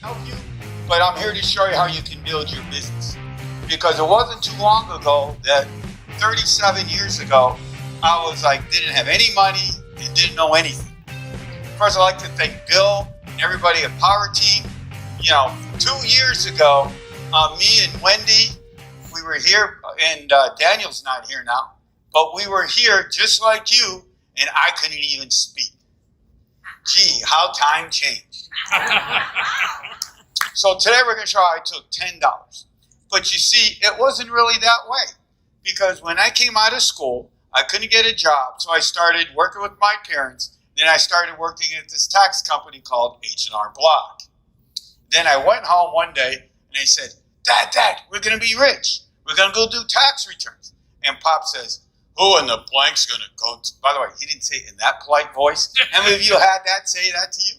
help you, but I'm here to show you how you can build your business. Because it wasn't too long ago that 37 years ago, I was like, didn't have any money and didn't know anything. First, I'd like to thank Bill and everybody at Power Team. 2 years ago, me and Wendy, we were here, and Daniel's not here now, but we were here just like you, and I couldn't even speak. Gee, how time changed. So today we're going to show how I took $10. But you see, it wasn't really that way. Because when I came out of school, I couldn't get a job, so I started working with my parents. Then I started working at this tax company called H&R Block. Then I went home one day, and they said, Dad, we're going to be rich. We're going to go do tax returns. And Pop says, who in the blank's going to go? By the way, he didn't say it in that polite voice. How many of you had that say that to you?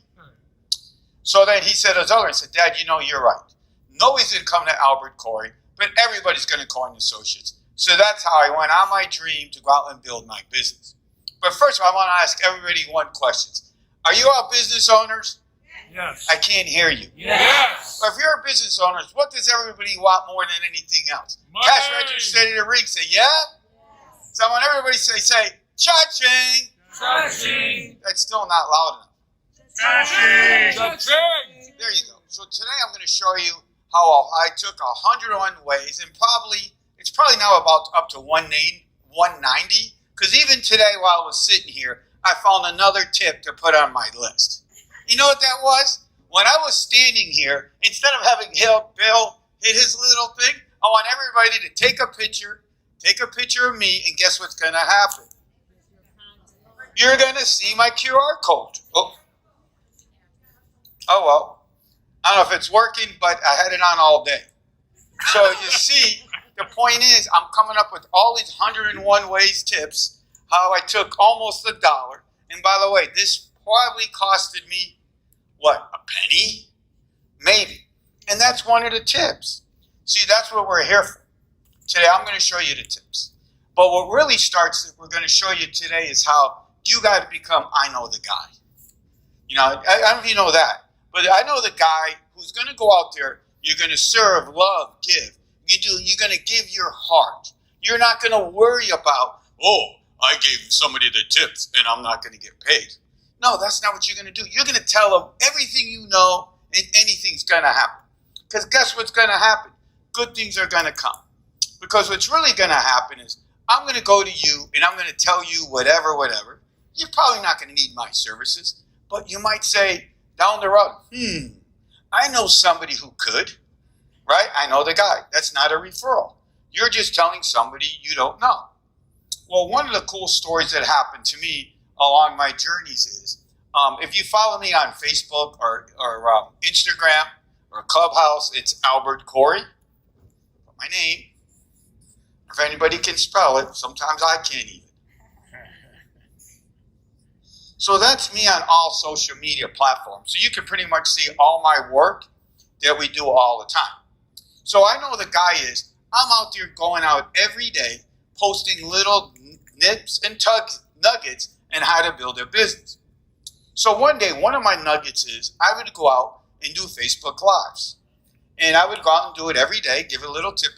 So then he said to his other and said, Dad, you're right. Nobody's going to come to Albert Corey, but everybody's going to Cohen Associates. So that's how I went on my dream to go out and build my business. But first of all, I want to ask everybody one question. Are you all business owners? Yes. I can't hear you. Yes. But if you're a business owner, what does everybody want more than anything else? Money. Cash register steady to ring. Say, yeah? So I want everybody to say, cha-ching. Cha-ching. That's still not loud enough. Cha-ching. Cha-ching. There you go. So today I'm going to show you how I took 101 ways, and it's probably now about up to 190, because even today while I was sitting here, I found another tip to put on my list. You know what that was? When I was standing here, instead of having Bill hit his little thing, I want everybody to take a picture of me, and guess what's going to happen? You're going to see my QR code. Oh well. I don't know if it's working, but I had it on all day. So you see, the point is, I'm coming up with all these 101 ways tips, how I took almost $1. And by the way, this probably costed me, what, a penny? Maybe. And that's one of the tips. See, that's what we're here for. Today, I'm going to show you the tips. But what really we're going to show you today is how you got to become I know the guy. I don't know if you know that. But I know the guy who's going to go out there, you're going to serve, love, give. You're going to give your heart. You're not going to worry about, I gave somebody the tips and I'm not going to get paid. No, that's not what you're going to do. You're going to tell them everything you know and anything's going to happen. Because guess what's going to happen? Good things are going to come. Because what's really going to happen is I'm going to go to you and I'm going to tell you whatever. You're probably not going to need my services, but you might say, down the road, I know somebody who could, right? I know the guy. That's not a referral. You're just telling somebody you don't know. Well, one of the cool stories that happened to me along my journeys is, if you follow me on Facebook or Instagram or Clubhouse, it's Albert Corey. My name. If anybody can spell it, sometimes I can't even. So that's me on all social media platforms. So you can pretty much see all my work that we do all the time. So I know the guy is, I'm out there going out every day, posting little nips and nuggets on how to build a business. So one day, one of my nuggets is I would go out and do Facebook Lives. And I would go out and do it every day, give a little tip.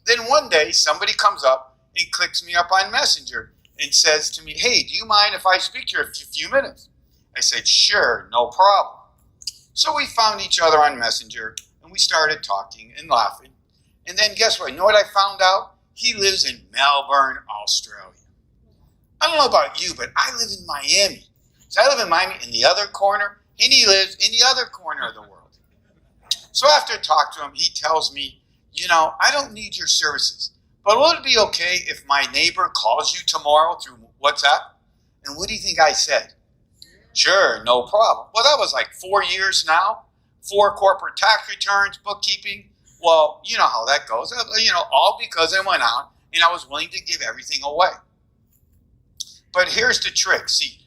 Then one day, somebody comes up and clicks me up on Messenger and says to me, hey, do you mind if I speak to you a few minutes? I said, sure, no problem. So we found each other on Messenger, and we started talking and laughing. And then guess what? You know what I found out? He lives in Melbourne, Australia. I don't know about you, but I live in Miami. So I live in Miami in the other corner, and he lives in the other corner of the world. So after I talk to him, he tells me, I don't need your services. But will it be okay if my neighbor calls you tomorrow through WhatsApp? And what do you think I said? Sure, no problem. Well, that was like 4 years now. 4 corporate tax returns, bookkeeping. Well, you know how that goes. All because I went out and I was willing to give everything away. But here's the trick. See,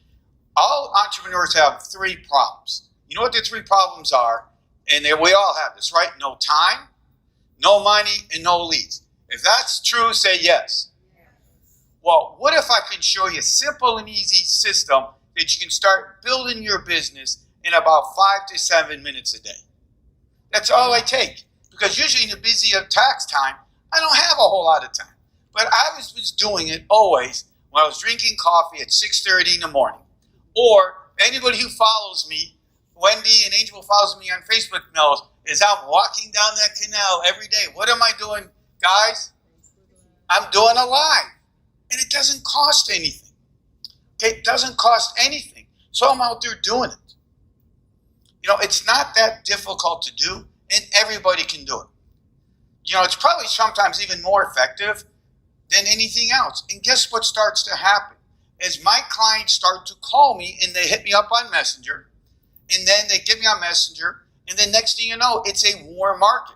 all entrepreneurs have 3 problems. You know what the 3 problems are? And we all have this, right? No time, no money, and no leads. If that's true, say yes. Well, what if I can show you a simple and easy system that you can start building your business in about 5 to 7 minutes a day? That's all I take. Because usually in the busy of tax time, I don't have a whole lot of time. But I was doing it always when I was drinking coffee at 6:30 in the morning. Or anybody who follows me, Wendy and Angel follows me on Facebook knows, is I'm walking down that canal every day. What am I doing, guys? I'm doing a live. And it doesn't cost anything. Okay, it doesn't cost anything. So I'm out there doing it. You know, it's not that difficult to do, and everybody can do it. You know, it's probably sometimes even more effective than anything else. And guess what starts to happen? As my clients start to call me and they hit me up on Messenger, and then they get me on Messenger, and then next thing you know, it's a warm market.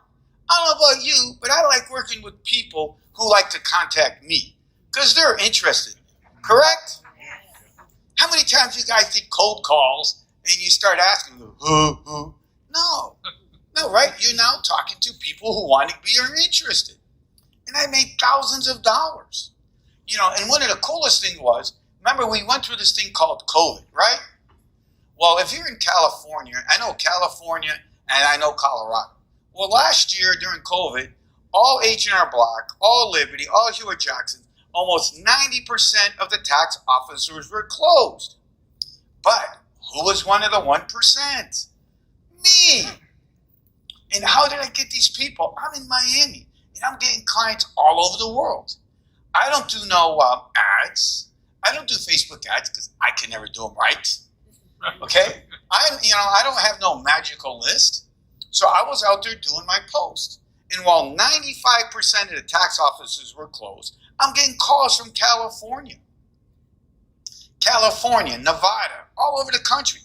I don't know about you, but I like working with people who like to contact me because they're interested. Correct? How many times you guys did cold calls and you start asking them, who? No, right? You're now talking to people who want to be or interested. And I made thousands of dollars. You know, and one of the coolest things was, remember we went through this thing called COVID, right? Well, if you're in California, I know California and I know Colorado. Well, last year during COVID, all H&R Block, all Liberty, all Hewitt Jackson, almost 90% of the tax officers were closed. But who was one of the 1%? Me. And how did I get these people? I'm in Miami, and I'm getting clients all over the world. I don't do no ads. I don't do Facebook ads because I can never do them right. Okay? I don't have no magical list. So I was out there doing my post. And while 95% of the tax offices were closed, I'm getting calls from California, Nevada, all over the country.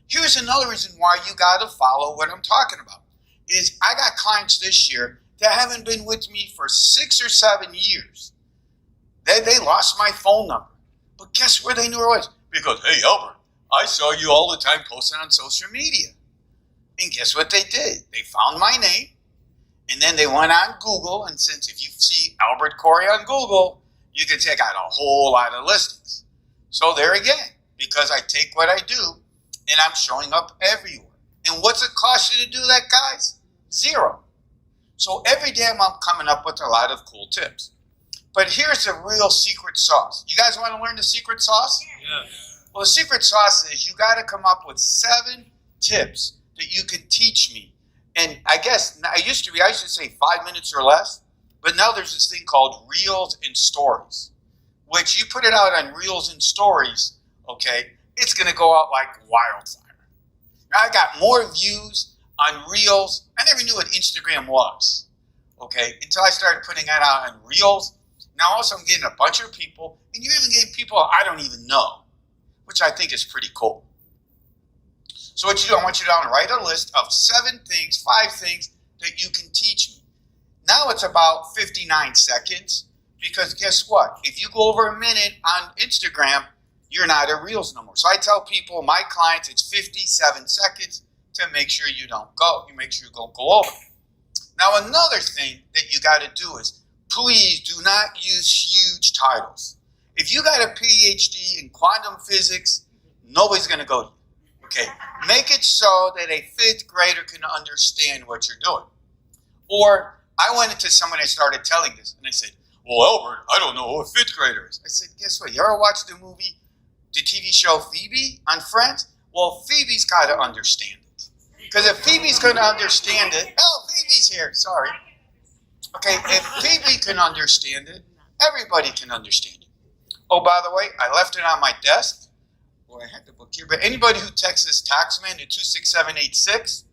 Here's another reason why you got to follow what I'm talking about. Is I got clients this year that haven't been with me for 6 or 7 years. They lost my phone number. But guess where they knew I was? Because, hey, Albert, I saw you all the time posting on social media. And guess what they did? They found my name, and then they went on Google, and since if you see Albert Corey on Google, you can check out a whole lot of listings. So there again, because I take what I do, and I'm showing up everywhere. And what's it cost you to do that, guys? 0. So every day I'm coming up with a lot of cool tips. But here's the real secret sauce. You guys want to learn the secret sauce? Yes. Well, the secret sauce is you got to come up with 7 tips that you can teach me. And I guess I used to say 5 minutes or less, but now there's this thing called Reels and Stories, which you put it out on Reels and Stories, okay, it's going to go out like wildfire. Now, I got more views on Reels. I never knew what Instagram was, okay, until I started putting that out on Reels. Now also I'm getting a bunch of people, and you're even getting people I don't even know, which I think is pretty cool. So what you do, I want you to write a list of 5 things that you can teach me. Now it's about 59 seconds, because guess what? If you go over a minute on Instagram, you're not at Reels no more. So I tell people, my clients, it's 57 seconds to make sure you don't go. You make sure you don't go over. Now another thing that you got to do is, please do not use huge titles. If you got a PhD in quantum physics, nobody's going to go to you. Okay, make it so that a 5th grader can understand what you're doing. Or I went into someone, I started telling this, and they said, well, Albert, I don't know who a 5th grader is. I said, guess what? You ever watched the TV show Phoebe on Friends? Well, Phoebe's got to understand it. Because if Phoebe's going to understand it, Phoebe's here, sorry. Okay, if Phoebe can understand it, everybody can understand it. Oh, by the way, I left it on my desk. Well, I had the book here, but anybody who texts this Taxman to 26786,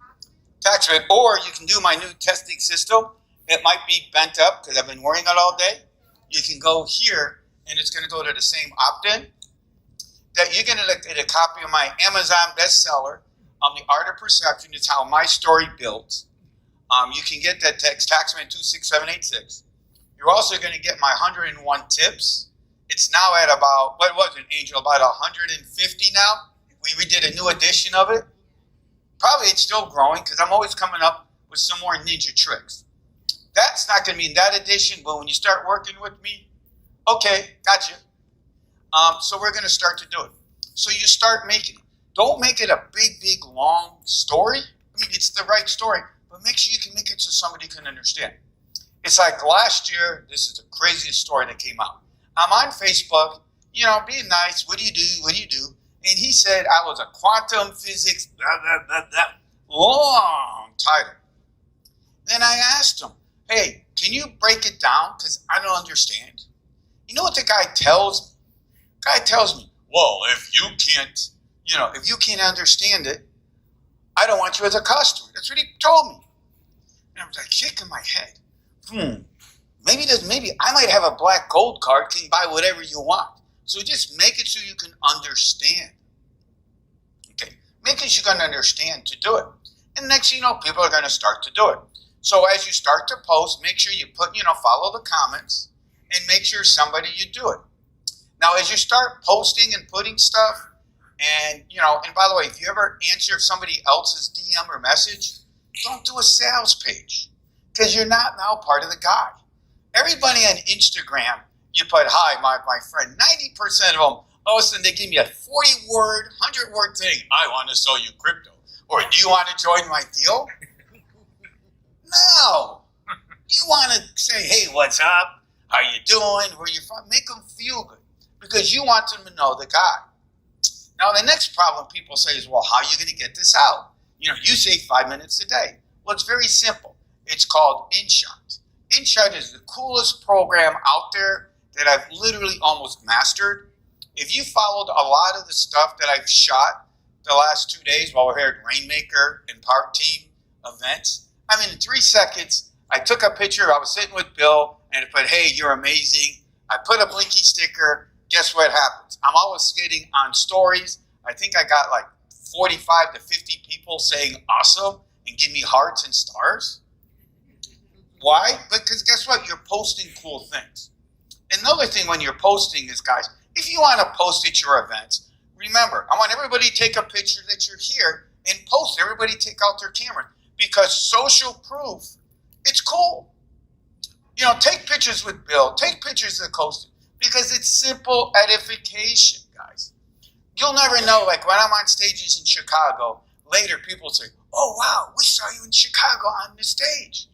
Taxman, or you can do my new testing system. It might be bent up because I've been wearing it all day. You can go here, and it's going to go to the same opt-in. That you're going to get a copy of my Amazon bestseller on The Art of Perception. It's how my story built. You can get that text, Taxman 26786. You're also going to get my 101 tips. It's now at about, what was it, Angel, about 150 now? We did a new edition of it. Probably it's still growing because I'm always coming up with some more ninja tricks. That's not going to be in that edition, but when you start working with me, okay, gotcha. So we're going to start to do it. So you start making it. Don't make it a big, long story. I mean, it's the right story, but make sure you can make it so somebody can understand. It's like last year, this is the craziest story that came out. I'm on Facebook, being nice. What do you do? What do you do? And he said I was a quantum physics, blah, blah, blah, blah. Long title. Then I asked him, hey, can you break it down? Because I don't understand. You know what the guy tells me? The guy tells me, well, if you can't understand it, I don't want you as a customer. That's what he told me. And I was like shaking my head. Maybe I might have a black gold card, can buy whatever you want. So just make it so you can understand. Okay, make it you can understand to do it. And next thing you know, people are going to start to do it. So as you start to post, make sure you put, follow the comments and make sure somebody you do it. Now, as you start posting and putting stuff, and by the way, if you ever answer somebody else's DM or message, don't do a sales page because you're not now part of the guy. Everybody on Instagram, you put, hi, my friend. 90% of them, all of a sudden they give me a 40-word, 100-word thing. I want to sell you crypto. Or do you want to join my deal? No. You want to say, hey, what's up? How you doing? Where you from? Make them feel good because you want them to know the guy. Now, the next problem people say is, well, how are you going to get this out? You say 5 minutes a day. Well, it's very simple. It's called InShot. InShot is the coolest program out there that I've literally almost mastered. If you followed a lot of the stuff that I've shot the last 2 days while we're here at Rainmaker and Park Team events, in 3 seconds, I took a picture. I was sitting with Bill, and I put, hey, you're amazing. I put a Blinky sticker. Guess what happens? I'm always getting on stories. I think I got like 45 to 50 people saying awesome and give me hearts and stars. Why? Because guess what? You're posting cool things. Another thing when you're posting is, guys, if you want to post at your events, remember, I want everybody to take a picture that you're here and post. Everybody take out their camera because social proof, it's cool. Take pictures with Bill. Take pictures of Costa because it's simple edification, guys. You'll never know, like when I'm on stages in Chicago, later people say, oh, wow, we saw you in Chicago on the stage.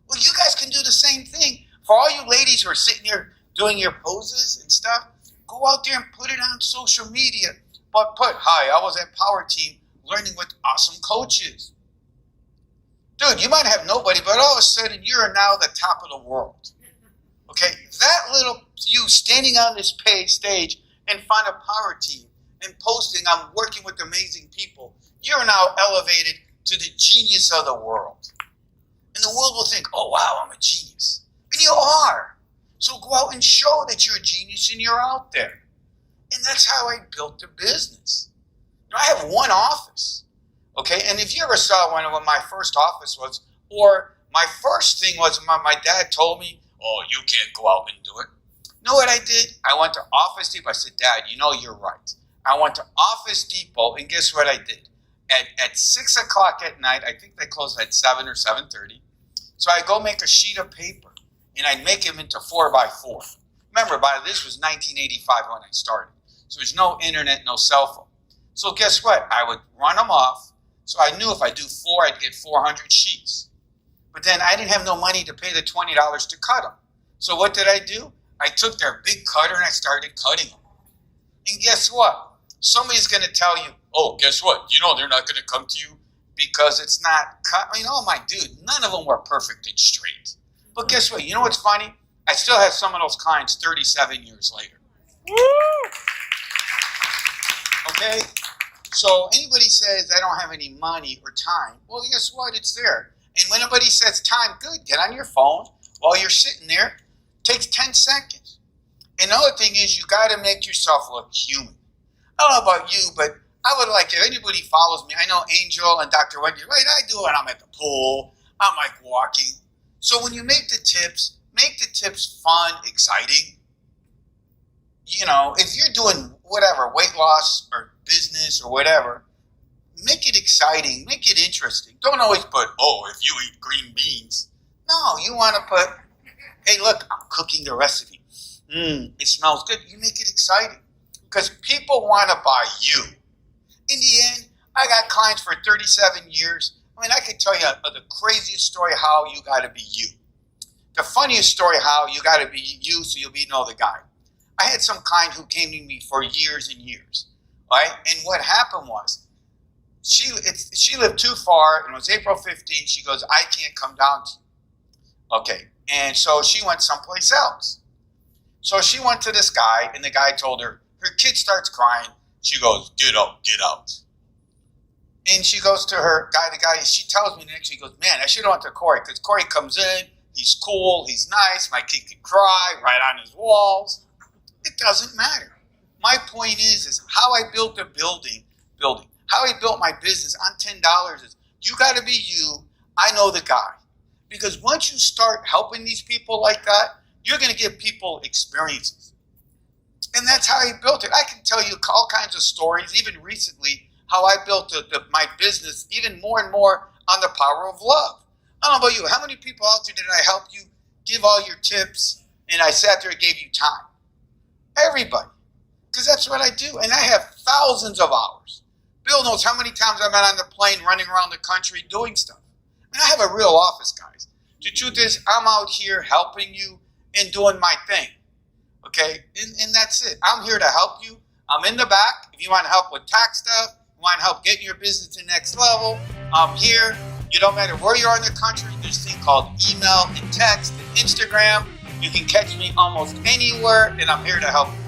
Well, you guys can do the same thing. For all you ladies who are sitting here doing your poses and stuff, go out there and put it on social media. But hi, I was at Power Team learning with awesome coaches. Dude, you might have nobody, but all of a sudden you're now the top of the world. Okay? That little you standing on this stage in front of Power Team and posting, I'm working with amazing people, you're now elevated to the genius of the world. And the world will think, oh, wow, I'm a genius. And you are. So go out and show that you're a genius and you're out there. And that's how I built the business. I have one office. Okay? And if you ever saw what my first office was, or my first thing was my dad told me, oh, you can't go out and do it. You know what I did? I went to Office Depot. I said, Dad, you're right. I went to Office Depot, and guess what I did? At 6 o'clock at night, I think they closed at 7 or 7:30. So I go make a sheet of paper, and I make them into 4x4. Remember, this was 1985 when I started. So there's no internet, no cell phone. So guess what? I would run them off. So I knew if I do 4, I'd get 400 sheets. But then I didn't have no money to pay the $20 to cut them. So what did I do? I took their big cutter and I started cutting them. And guess what? Somebody's going to tell you, oh, guess what? They're not going to come to you because it's not cut. Oh my dude, none of them were perfect and straight. But guess what? You know what's funny? I still have some of those clients 37 years later. Woo! Okay? So anybody says I don't have any money or time, well, guess what? It's there. And when anybody says time, good, get on your phone while you're sitting there. It takes 10 seconds. Another thing is you got to make yourself look human. I don't know about you, but I would like, if anybody follows me, I know Angel and Dr. Wendy, right? I do it. I'm at the pool. I'm like walking. So when you make the tips fun, exciting. If you're doing whatever, weight loss or business or whatever, make it exciting, make it interesting. Don't always put, oh, if you eat green beans. No, you want to put, hey, look, I'm cooking the recipe. It smells good. You make it exciting because people want to buy you. In the end, I got clients for 37 years. I mean, I could tell you the craziest story how you got to be you. The funniest story how you got to be you so you'll know the guy. I had some client who came to me for years and years, right? And what happened was she lived too far, and it was April 15th. She goes, I can't come down to you. Okay, and so she went someplace else. So she went to this guy, and the guy told her, her kid starts crying. She goes, get out, get out. And she goes to her guy, she tells me next, she goes, man, I should have went to Corey, because Corey comes in, he's cool, he's nice, my kid can cry right on his walls. It doesn't matter. My point is how I built a building, how I built my business on $10 is you got to be you. I know the guy. Because once you start helping these people like that, you're going to give people experiences. And that's how I built it. I can tell you all kinds of stories, even recently, how I built my business even more and more on the power of love. I don't know about you. How many people out there did I help you give all your tips and I sat there and gave you time? Everybody. Because that's what I do. And I have thousands of hours. Bill knows how many times I've been on the plane running around the country doing stuff. I mean, I have a real office, guys. The truth is, I'm out here helping you and doing my thing. Okay? And that's it. I'm here to help you. I'm in the back. If you want help with tax stuff, you want help getting your business to the next level, I'm here. You don't matter where you are in the country. There's a thing called email and text and Instagram. You can catch me almost anywhere, and I'm here to help you.